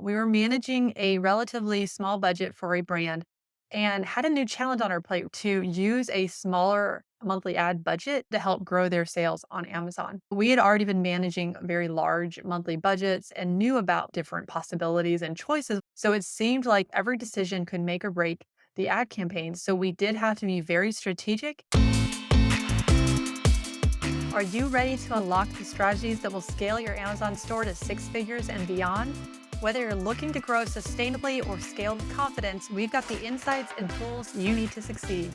We were managing a relatively small budget for a brand and had a new challenge on our plate to use a smaller monthly ad budget to help grow their sales on Amazon. We had already been managing very large monthly budgets and knew about different possibilities and choices. So it seemed like every decision could make or break the ad campaign. So we did have to be very strategic. Are you ready to unlock the strategies that will scale your Amazon store to six figures and beyond? Whether you're looking to grow sustainably or scale with confidence, we've got the insights and tools you need to succeed.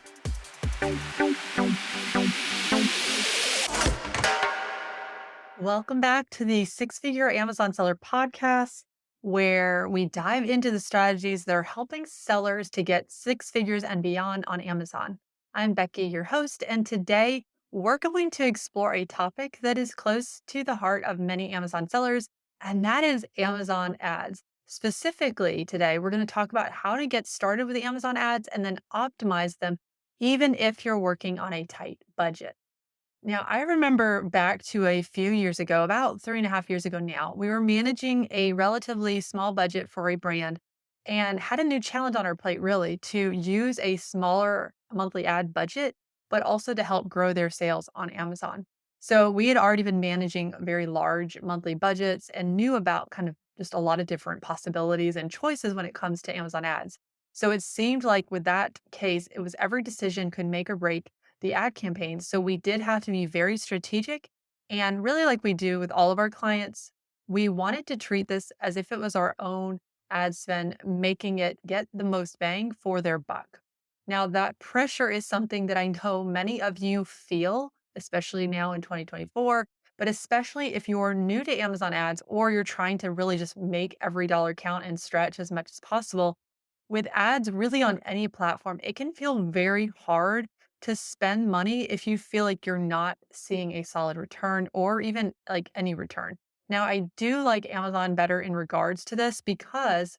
Welcome back to the Six Figure Amazon Seller Podcast, where we dive into the strategies that are helping sellers to get six figures and beyond on Amazon. I'm Becky, your host, and today we're going to explore a topic that is close to the heart of many Amazon sellers, and that is Amazon ads. Specifically, today we're going to talk about how to get started with the Amazon ads and then optimize them, even if you're working on a tight budget. Now, I remember back to a few years ago, about 3.5 years ago now, we were managing a relatively small budget for a brand and had a new challenge on our plate, really, to use a smaller monthly ad budget, but also to help grow their sales on Amazon. So we had already been managing very large monthly budgets and knew about kind of just a lot of different possibilities and choices when it comes to Amazon ads. So it seemed like with that case, it was every decision could make or break the ad campaigns. So we did have to be very strategic. And really, like we do with all of our clients, we wanted to treat this as if it was our own ad spend, making it get the most bang for their buck. Now, that pressure is something that I know many of you feel, especially now in 2024, but especially if you're new to Amazon ads or you're trying to really just make every dollar count and stretch as much as possible. With ads really on any platform, it can feel very hard to spend money if you feel like you're not seeing a solid return or even like any return. Now, I do like Amazon better in regards to this because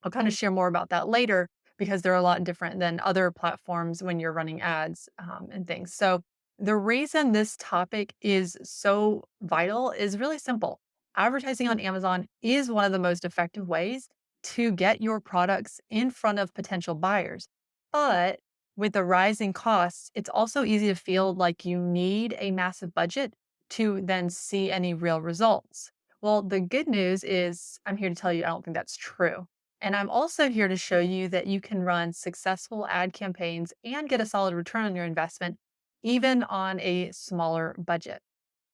I'll kind of share more about that later because they're a lot different than other platforms when you're running ads and things. So, the reason this topic is so vital is really simple. Advertising on Amazon is one of the most effective ways to get your products in front of potential buyers. But with the rising costs, it's also easy to feel like you need a massive budget to then see any real results. Well, the good news is I'm here to tell you I don't think that's true. And I'm also here to show you that you can run successful ad campaigns and get a solid return on your investment, even on a smaller budget.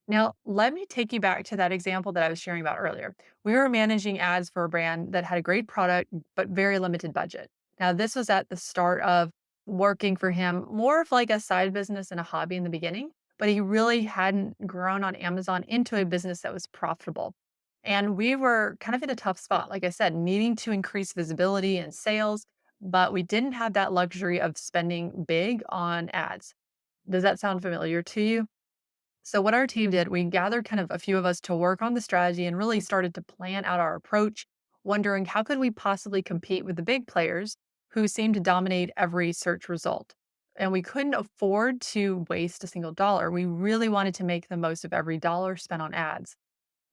Now, let me take you back to that example that I was sharing about earlier. We were managing ads for a brand that had a great product, but very limited budget. Now, this was at the start of working for him, more of like a side business and a hobby in the beginning, but he really hadn't grown on Amazon into a business that was profitable. And we were kind of in a tough spot, like I said, needing to increase visibility and sales, but we didn't have that luxury of spending big on ads. Does that sound familiar to you? So what our team did, we gathered kind of a few of us to work on the strategy and really started to plan out our approach, wondering how could we possibly compete with the big players who seem to dominate every search result. And we couldn't afford to waste a single dollar. We really wanted to make the most of every dollar spent on ads.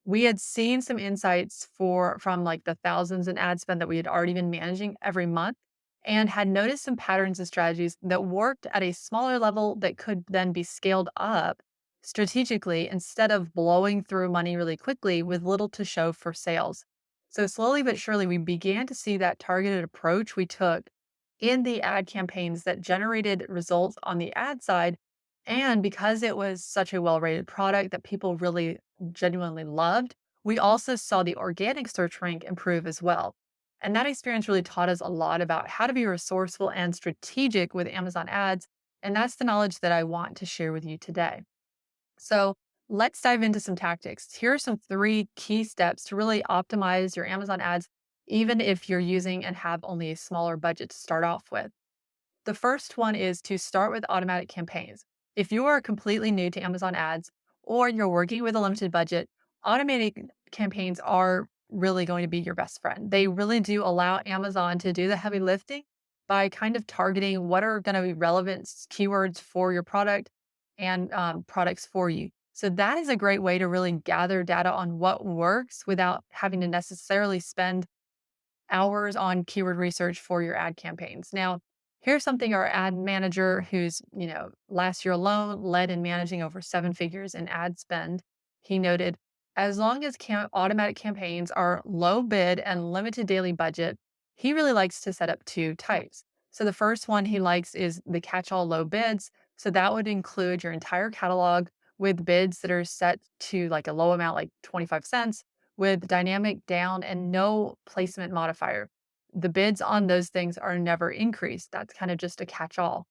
We had seen some insights from like the thousands in ad spend that we had already been managing every month and had noticed some patterns and strategies that worked at a smaller level that could then be scaled up strategically instead of blowing through money really quickly with little to show for sales. So slowly but surely we began to see that targeted approach we took in the ad campaigns that generated results on the ad side. And because it was such a well-rated product that people really genuinely loved, we also saw the organic search rank improve as well. And that experience really taught us a lot about how to be resourceful and strategic with Amazon ads. And that's the knowledge that I want to share with you today. So let's dive into some tactics. Here are some three key steps to really optimize your Amazon ads, even if you're using and have only a smaller budget to start off with. The first one is to start with automatic campaigns. If you are completely new to Amazon ads or you're working with a limited budget, automated campaigns are really going to be your best friend. They really do allow Amazon to do the heavy lifting by kind of targeting what are going to be relevant keywords for your product and products for you. So that is a great way to really gather data on what works without having to necessarily spend hours on keyword research for your ad campaigns. Now, here's something our ad manager who's, last year alone led in managing over seven figures in ad spend. He noted, as long as automatic campaigns are low bid and limited daily budget, he really likes to set up two types. So the first one he likes is the catch-all low bids. So that would include your entire catalog with bids that are set to like a low amount, like 25 cents, with dynamic down and no placement modifier. The bids on those things are never increased. That's kind of just a catch all.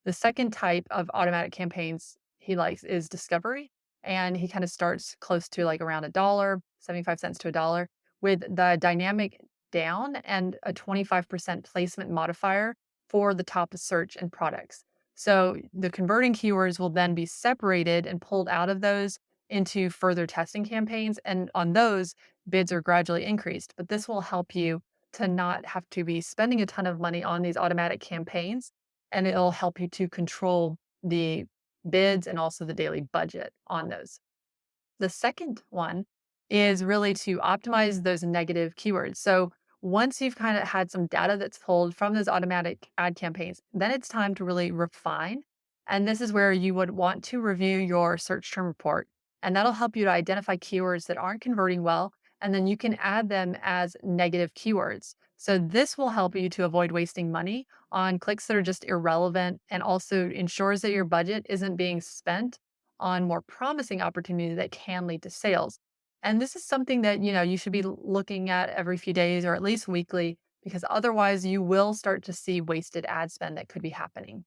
The second type of automatic campaigns he likes is discovery. And he kind of starts close to like around a dollar, 75 cents to a dollar, with the dynamic down and a 25% placement modifier for the top search and products. So the converting keywords will then be separated and pulled out of those into further testing campaigns. And on those, bids are gradually increased. But this will help you to not have to be spending a ton of money on these automatic campaigns. And it'll help you to control the bids and also the daily budget on those. The second one is really to optimize those negative keywords. So once you've kind of had some data that's pulled from those automatic ad campaigns, then it's time to really refine. And this is where you would want to review your search term report. And that'll help you to identify keywords that aren't converting well. And then you can add them as negative keywords. So this will help you to avoid wasting money on clicks that are just irrelevant and also ensures that your budget isn't being spent on more promising opportunities that can lead to sales. And this is something that, you should be looking at every few days or at least weekly because otherwise you will start to see wasted ad spend that could be happening.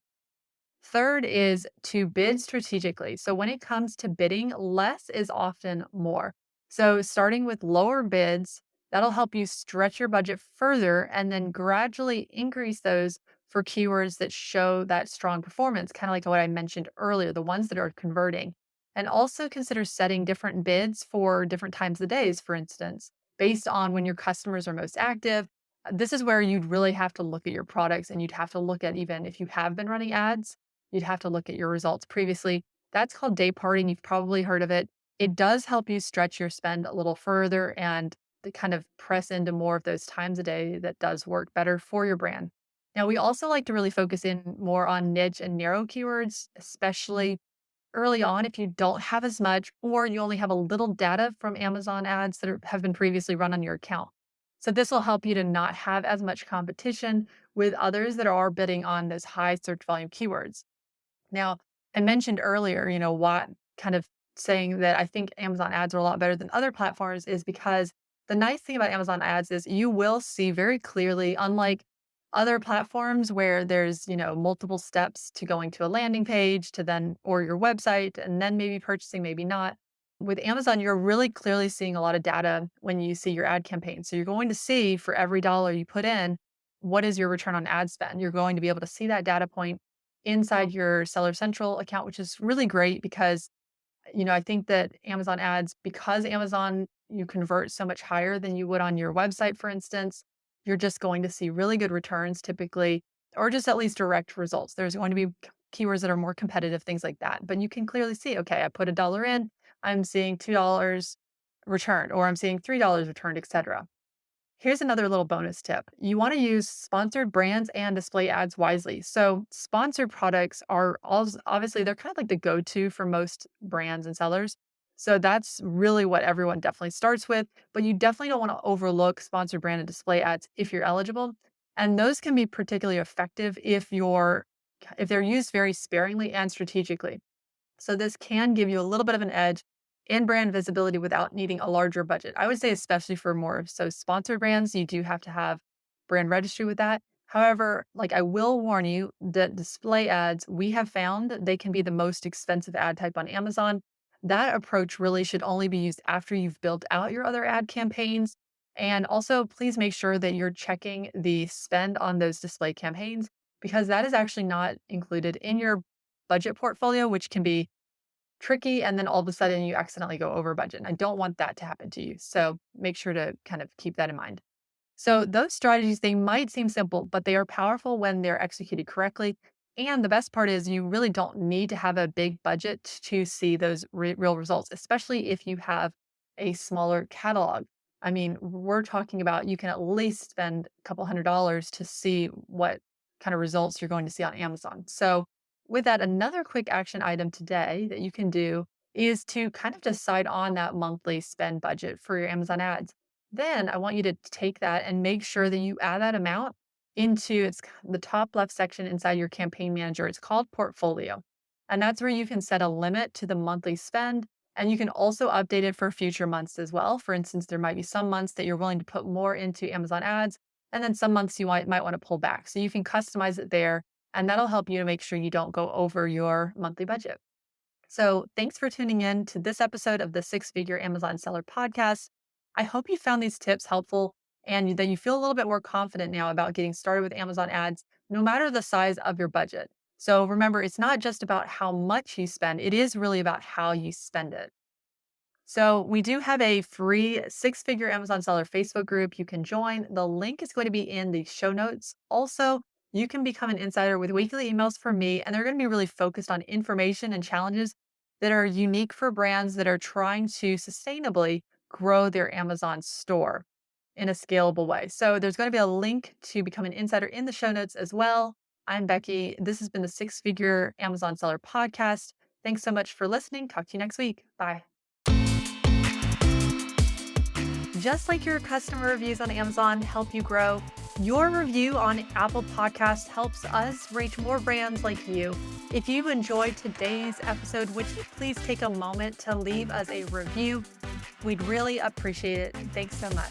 Third is to bid strategically. So when it comes to bidding, less is often more. So starting with lower bids, that'll help you stretch your budget further and then gradually increase those for keywords that show that strong performance, kind of like what I mentioned earlier, the ones that are converting. And also consider setting different bids for different times of the days, for instance, based on when your customers are most active. This is where you'd really have to look at your products and you'd have to look at even if you have been running ads you'd have to look at your results previously. That's called day parting. You've probably heard of it. It does help you stretch your spend a little further and to kind of press into more of those times a day that does work better for your brand. Now, we also like to really focus in more on niche and narrow keywords, especially early on if you don't have as much or you only have a little data from Amazon ads that have been previously run on your account. So, this will help you to not have as much competition with others that are bidding on those high search volume keywords. Now, I mentioned earlier, what kind of saying that I think Amazon ads are a lot better than other platforms is because the nice thing about Amazon ads is you will see very clearly, unlike other platforms where there's, multiple steps to going to a landing page to then, or your website, and then maybe purchasing, maybe not. With Amazon, you're really clearly seeing a lot of data when you see your ad campaign. So you're going to see for every dollar you put in, what is your return on ad spend? You're going to be able to see that data point inside your Seller Central account, which is really great because, I think that Amazon ads, because Amazon, you convert so much higher than you would on your website, for instance, you're just going to see really good returns typically, or just at least direct results. There's going to be keywords that are more competitive, things like that. But you can clearly see, okay, I put a dollar in, I'm seeing $2 returned, or I'm seeing $3 returned, etc. Here's another little bonus tip. You want to use sponsored brands and display ads wisely. So, sponsored products are obviously they're kind of like the go-to for most brands and sellers. So that's really what everyone definitely starts with, but you definitely don't want to overlook sponsored brand and display ads if you're eligible. And those can be particularly effective if they're used very sparingly and strategically. So this can give you a little bit of an edge in brand visibility without needing a larger budget. I would say especially for more so sponsored brands, you do have to have brand registry with that. However, like I will warn you that display ads, we have found they can be the most expensive ad type on Amazon. That approach really should only be used after you've built out your other ad campaigns. And also, please make sure that you're checking the spend on those display campaigns because that is actually not included in your budget portfolio, which can be tricky. And then all of a sudden you accidentally go over budget. And I don't want that to happen to you. So make sure to kind of keep that in mind. So those strategies, they might seem simple, but they are powerful when they're executed correctly. And the best part is you really don't need to have a big budget to see those real results, especially if you have a smaller catalog. I mean, we're talking about you can at least spend a couple $100 to see what kind of results you're going to see on Amazon. So, with that, another quick action item today that you can do is to kind of decide on that monthly spend budget for your Amazon ads. Then I want you to take that and make sure that you add that amount into the top left section inside your campaign manager. It's called portfolio. And that's where you can set a limit to the monthly spend, and you can also update it for future months as well. For instance, there might be some months that you're willing to put more into Amazon ads, and then some months you might want to pull back. So you can customize it there, and that'll help you to make sure you don't go over your monthly budget. So thanks for tuning in to this episode of the Six Figure Amazon Seller Podcast. I hope you found these tips helpful and that you feel a little bit more confident now about getting started with Amazon ads, no matter the size of your budget. So remember, it's not just about how much you spend, it is really about how you spend it. So, we do have a free six figure Amazon seller Facebook group you can join. The link is going to be in the show notes. Also, you can become an insider with weekly emails from me, and they're going to be really focused on information and challenges that are unique for brands that are trying to sustainably grow their Amazon store in a scalable way. So, there's going to be a link to become an insider in the show notes as well. I'm Becky. This has been the Six Figure Amazon Seller Podcast. Thanks so much for listening. Talk to you next week. Bye. Just like your customer reviews on Amazon help you grow, your review on Apple Podcasts helps us reach more brands like you. If you've enjoyed today's episode, would you please take a moment to leave us a review? We'd really appreciate it. Thanks so much.